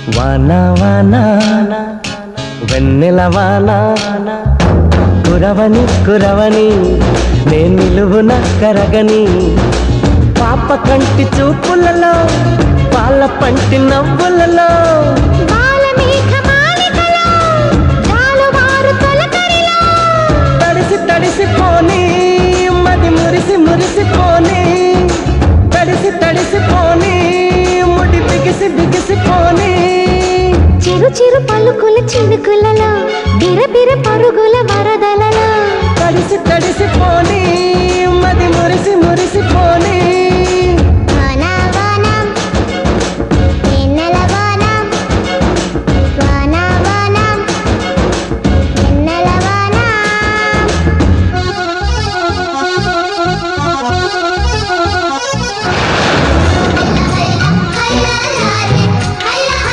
వానా వానా వెన్నెల వానా కురవని కురవని నే నిలువున కరగని పాప కంటి చూపులలో పాల పంటి నవ్వులలో తడిసి తడిసిపోని మది మురిసి మురిసిపోని తడిసి తడిసిపోని ముడి బిగిసి బిగిసిపోని చిరు చిరు పలుకుల చినుకులలో బిరబిర పరుగుల వరదలలో తడిసి తడిసిపోని మది మురిసి మురిసిపోని